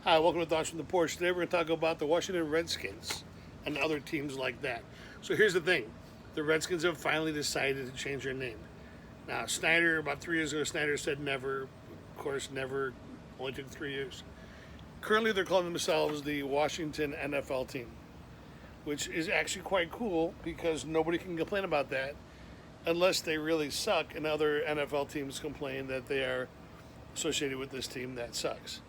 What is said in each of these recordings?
Hi, welcome to Thoughts from the Porch. Today we're going to talk about the Washington Redskins and other teams like that. So here's the thing. The Redskins have finally decided to change their name. Now, Snyder, about 3 years ago, Snyder said never. Of course, never. Only took 3 years. Currently, they're calling themselves the Washington NFL team, which is actually quite cool because nobody can complain about that unless they really suck and other NFL teams complain that they are associated with this team that sucks.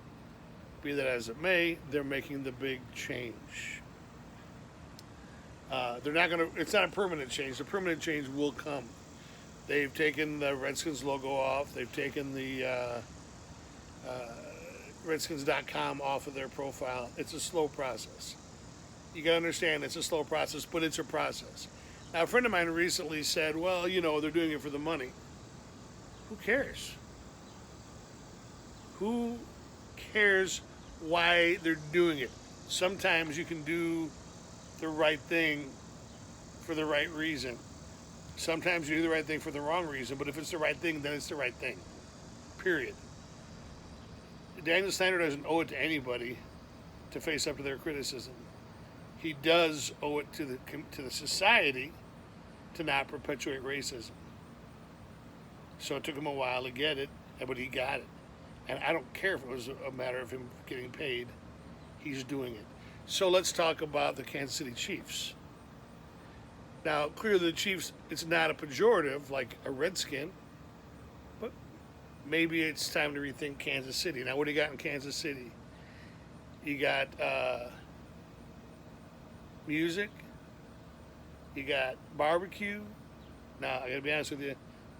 Be that as it may, they're making the big change. They're not going to. It's not a permanent change. The permanent change will come. They've taken the Redskins logo off. They've taken the Redskins.com off of their profile. It's a slow process. You got to understand it's a slow process, but it's a process. Now, a friend of mine recently said, "Well, they're doing it for the money." Who cares? Who cares why they're doing it? Sometimes you can do the right thing for the right reason. Sometimes you do the right thing for the wrong reason, but if it's the right thing, then it's the right thing. Period. Daniel Snyder doesn't owe it to anybody to face up to their criticism. He does owe it to the society to not perpetuate racism. So it took him a while to get it, but he got it. And I don't care if it was a matter of him getting paid. He's doing it. So let's talk about the Kansas City Chiefs. Now, clearly the Chiefs, it's not a pejorative like a Redskin, but maybe it's time to rethink Kansas City. Now, what do you got in Kansas City? You got music. You got barbecue. Now, I got to be honest with you,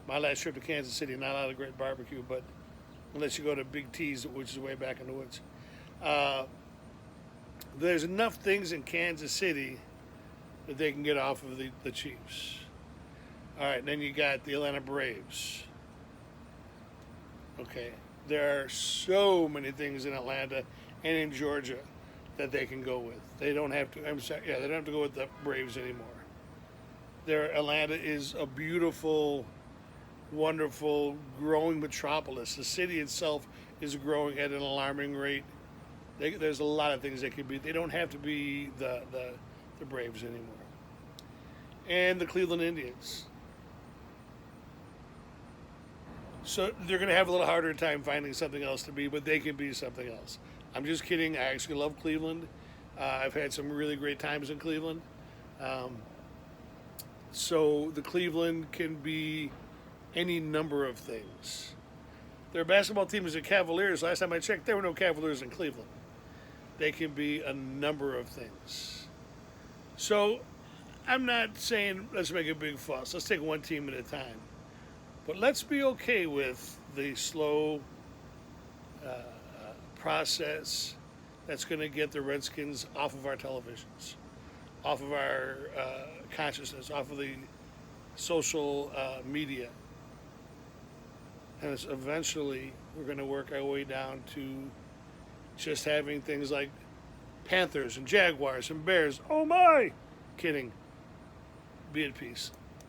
my last trip to Kansas City, not a lot of great barbecue, but unless you go to Big T's, which is way back in the woods. There's enough things in Kansas City that they can get off of the Chiefs. All right, then you got the Atlanta Braves. Okay, there are so many things in Atlanta and in Georgia that they can go with. They don't have to. They don't have to go with the Braves anymore. Atlanta is a beautiful, wonderful, growing metropolis. The city itself is growing at an alarming rate. There's a lot of things they could be. They don't have to be the Braves anymore. And the Cleveland Indians. So they're going to have a little harder time finding something else to be, but they can be something else. I'm just kidding. I actually love Cleveland. I've had some really great times in Cleveland. So the Cleveland can be any number of things. Their basketball team is the Cavaliers. Last time I checked, there were no Cavaliers in Cleveland. They can be a number of things. So I'm not saying let's make a big fuss. Let's take one team at a time. But let's be okay with the slow process that's going to get the Redskins off of our televisions, off of our consciousness, off of the social media. And eventually we're going to work our way down to just having things like Panthers and Jaguars and Bears. Oh my! Kidding. Be at peace.